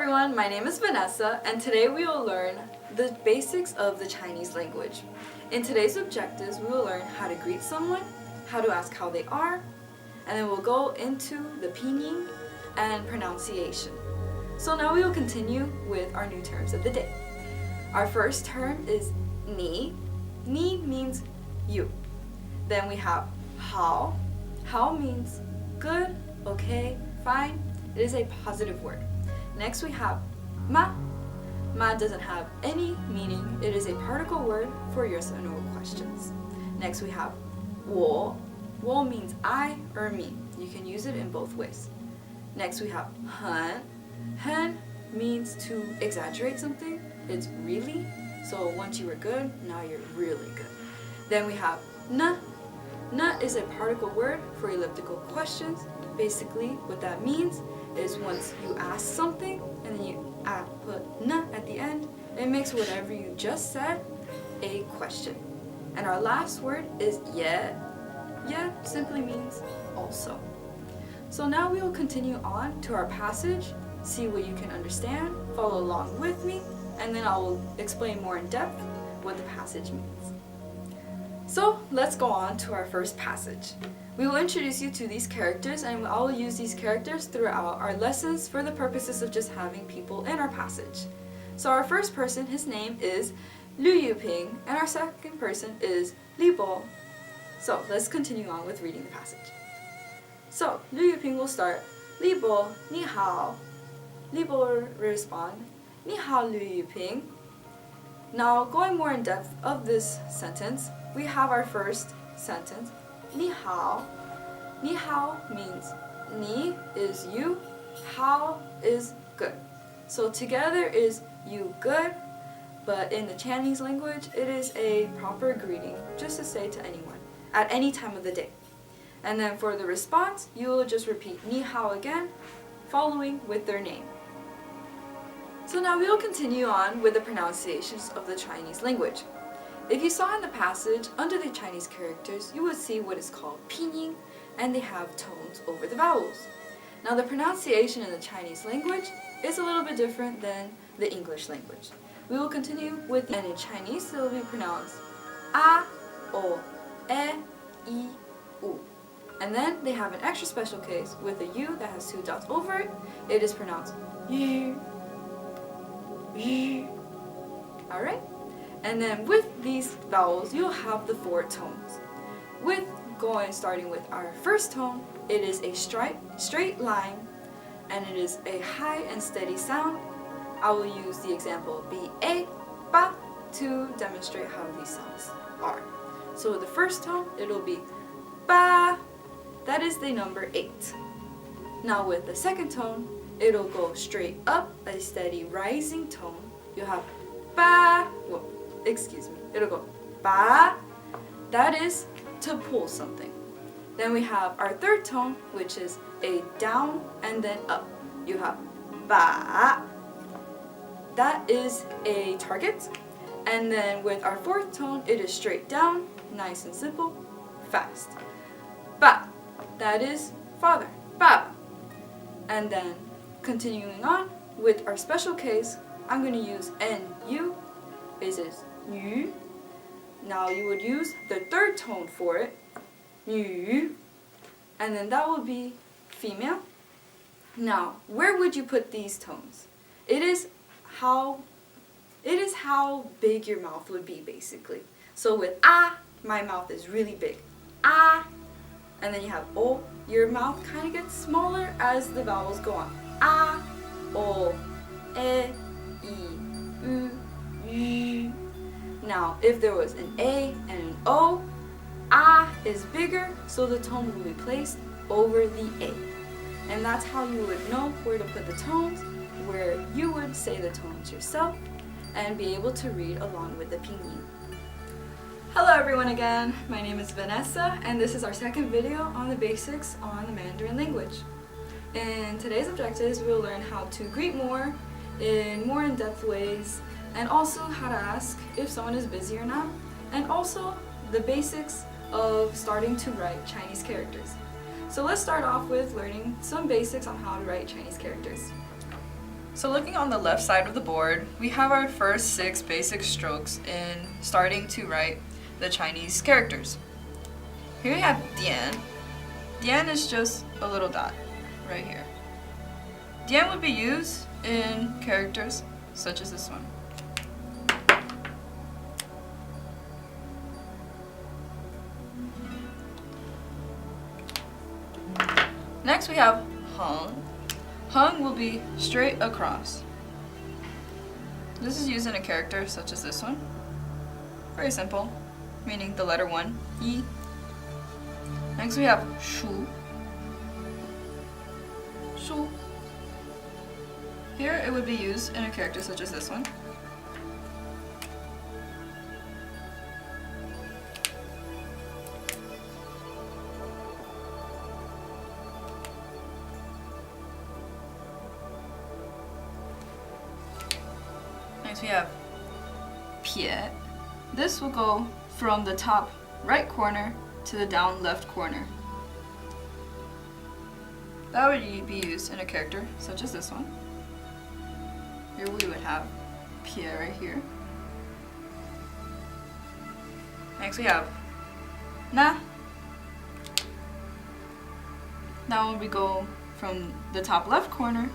everyone, my name is Vanessa and today we will learn the basics of the Chinese language. In today's objectives, we will learn how to greet someone, how to ask how they are, and then we'll go into the pinyin and pronunciation. So now we will continue with our new terms of the day. Our first term is ni. Ni means you. Then we have hao. Hao means good, okay, fine. It is a positive word. Next we have ma. Ma doesn't have any meaning. It is a particle word for yes or no questions. Next we have wo. Wo means I or me. You can use it in both ways. Next we have hen. Hen means to exaggerate something. It's really. So once you were good, now you're really good. Then we have na. Na is a particle word for elliptical questions. Basically, what that means is once you ask something and then you put na at the end, it makes whatever you just said a question. And our last word is ye. Ye simply means also. So now we will continue on to our passage, see what you can understand, follow along with me, and then I will explain more in depth what the passage means. So let's go on to our first passage. We will introduce you to these characters and I will use these characters throughout our lessons for the purposes of just having people in our passage. So our first person, his name is Liu Yuping, and our second person is Li Bo. So let's continue on with reading the passage. So Liu Yuping will start, Li Bo, ni hao. Li Bo will respond, ni hao Liu Yuping. Now going more in depth of this sentence, we have our first sentence, ni hao. Ni hao means ni is you, hao is good. So together is you good, but in the Chinese language, it is a proper greeting just to say to anyone at any time of the day. And then for the response, you will just repeat ni hao again, following with their name. So now we will continue on with the pronunciations of the Chinese language. If you saw in the passage, under the Chinese characters, you would see what is called pinyin, and they have tones over the vowels. Now the pronunciation in the Chinese language is a little bit different than the English language. We will continue with, and in Chinese it will be pronounced a, o, e, I, u. And then they have an extra special case with a u that has two dots over it. It is pronounced yu, yu. Alright? And then with these vowels, you'll have the four tones. Starting with our first tone, it is a straight line, and it is a high and steady sound. I will use the example ba, ba to demonstrate how these sounds are. So with the first tone, it'll be ba. That is the number 8. Now with the second tone, it'll go straight up, a steady rising tone. You'll have ba. It'll go ba. That is to pull something. Then we have our third tone, which is a down and then up. You have ba. That is a target. And then with our fourth tone, it is straight down, nice and simple, fast. Ba. That is father. Ba. And then continuing on with our special case, I'm going to use nu. This is yu. Now you would use the third tone for it, yu, and then that will be female. Now, where would you put these tones? It is how big your mouth would be, basically. So with ah, my mouth is really big. Ah, and then you have o. Your mouth kind of gets smaller as the vowels go on. Ah, o, e, I, u, yu. Now, if there was an A and an O, ah is bigger, so the tone will be placed over the A. And that's how you would know where to put the tones, where you would say the tones yourself, and be able to read along with the pinyin. Hello everyone again, my name is Vanessa, and this is our second video on the basics on the Mandarin language. In today's objectives, we will learn how to greet more in more in-depth ways, and also how to ask if someone is busy or not, and also the basics of starting to write Chinese characters. So let's start off with learning some basics on how to write Chinese characters. So looking on the left side of the board, we have our first 6 basic strokes in starting to write the Chinese characters. Here we have Dian. Dian is just a little dot right here. Dian would be used in characters such as this one. Next we have Hung. Hung will be straight across. This is used in a character such as this one. Very simple, meaning the letter 1, yi. Next we have Shu. Shu. Here it would be used in a character such as this one. Next we have Pie. This will go from the top right corner to the down left corner. That would be used in a character such as this one. Here we would have Pie right here. Next we have Na. That one we go from the top left corner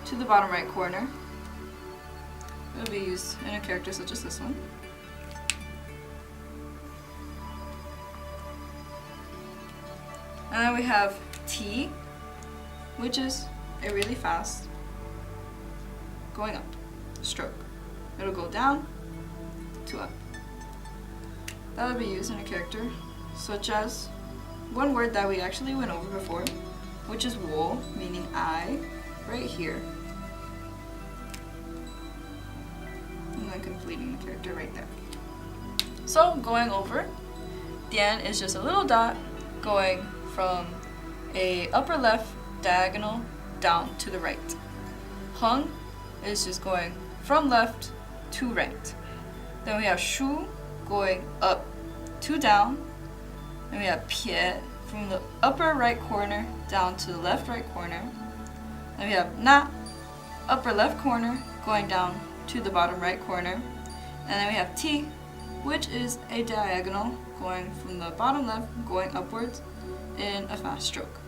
to the bottom right corner. It will be used in a character such as this one. And then we have T, which is a really fast going up stroke. It'll go down to up. That would be used in a character such as one word that we actually went over before, which is wo, meaning I, right here. And then completing the character right there. So going over, Dian is just a little dot going from a upper left diagonal down to the right. Hung is just going from left to right. Then we have Shu going up to down. Then we have Pie from the upper right corner down to the left right corner. Then we have Na, upper left corner going down to the bottom right corner. And then we have T, which is a diagonal going from the bottom left going upwards in a fast stroke.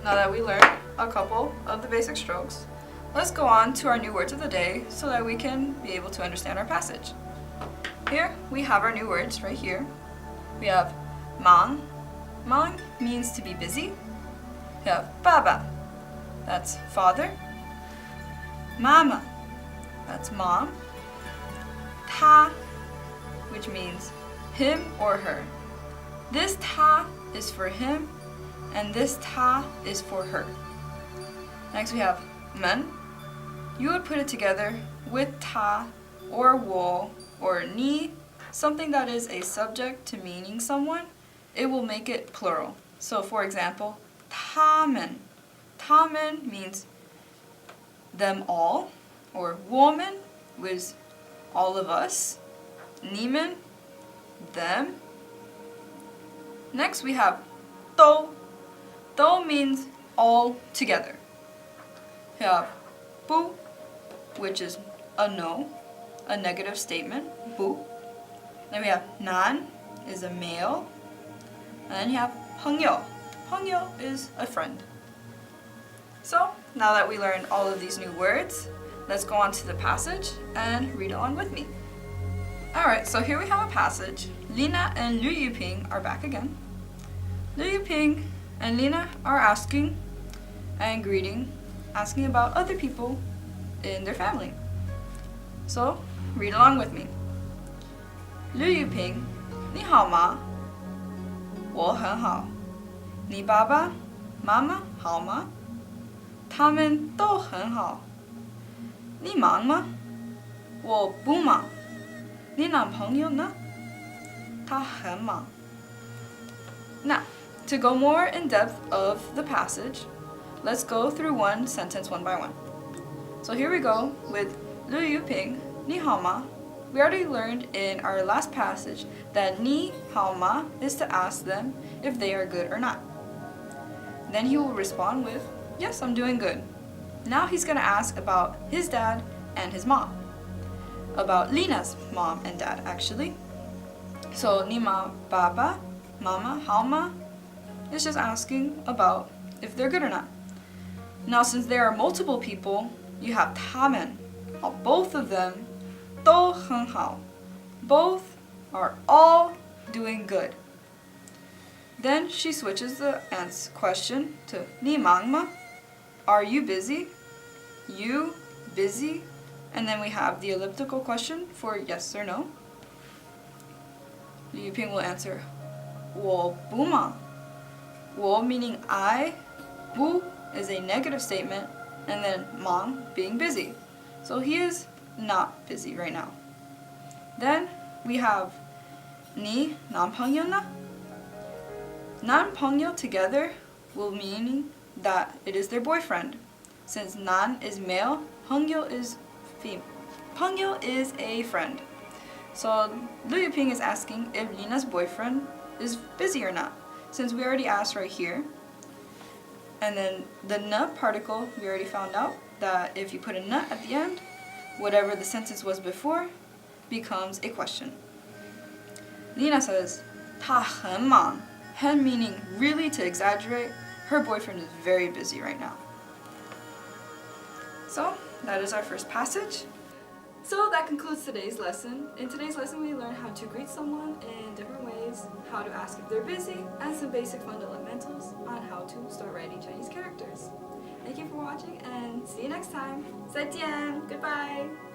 Now that we learned a couple of the basic strokes, let's go on to our new words of the day so that we can be able to understand our passage. Here we have our new words right here. We have mang. Mang means to be busy. We have baba, that's father. Mama, that's mom. Ta, which means him or her. This ta is for him, and this ta is for her. Next we have men. You would put it together with ta or wo or ni, something that is a subject to meaning someone. It will make it plural. So for example, tamen. Tamen means them all, or woman was all of us. Nimen, them. Next we have do. Do means all together. We have bu, which is a no, a negative statement, bu. Then we have nan, is a male. And then you have朋友. 朋友 is a friend. So, now that we learned all of these new words, let's go on to the passage and read along with me. Alright, so here we have a passage. Lina and Liu Yuping are back again. Liu Yuping and Lina are asking and greeting, asking about other people in their family. So, read along with me. Liu Yuping, 你好吗？我很好。你爸爸妈妈好吗？他们都很好。你忙吗？我不忙。你男朋友呢？他很忙。Now, to go more in depth of the passage, let's go through one sentence one by one. So here we go with Liu Yuping, 你好吗? We already learned in our last passage that 你好吗 is to ask them if they are good or not. Then he will respond with yes, I'm doing good. Now he's gonna ask about his dad and his mom. About Lina's mom and dad, actually. So, Nima, Baba, Mama, Halma is just asking about if they're good or not. Now, since there are multiple people, you have 他们. Both of them 都很好. Both are all doing good. Then she switches the question to 你忙吗? Are you busy? You busy? And then we have the elliptical question for yes or no. Liu Yuping will answer 我不忙. 我 meaning I, 不 is a negative statement, and then 忙 being busy. So he is not busy right now. Then we have 你男朋友呢? 男朋友 together will mean that it is their boyfriend. Since nan is male, 朋友 is female. 朋友 is a friend. So Liu Yuping is asking if Lina's boyfriend is busy or not, since we already asked right here. And then the na particle, we already found out that if you put a na at the end, whatever the sentence was before becomes a question. Lina says, 他很忙. 很 meaning really to exaggerate. Her boyfriend is very busy right now. So that is our first passage. So that concludes today's lesson. In today's lesson, we learned how to greet someone in different ways, how to ask if they're busy, and some basic fundamentals on how to start writing Chinese characters. Thank you for watching, and see you next time. 再见. Goodbye.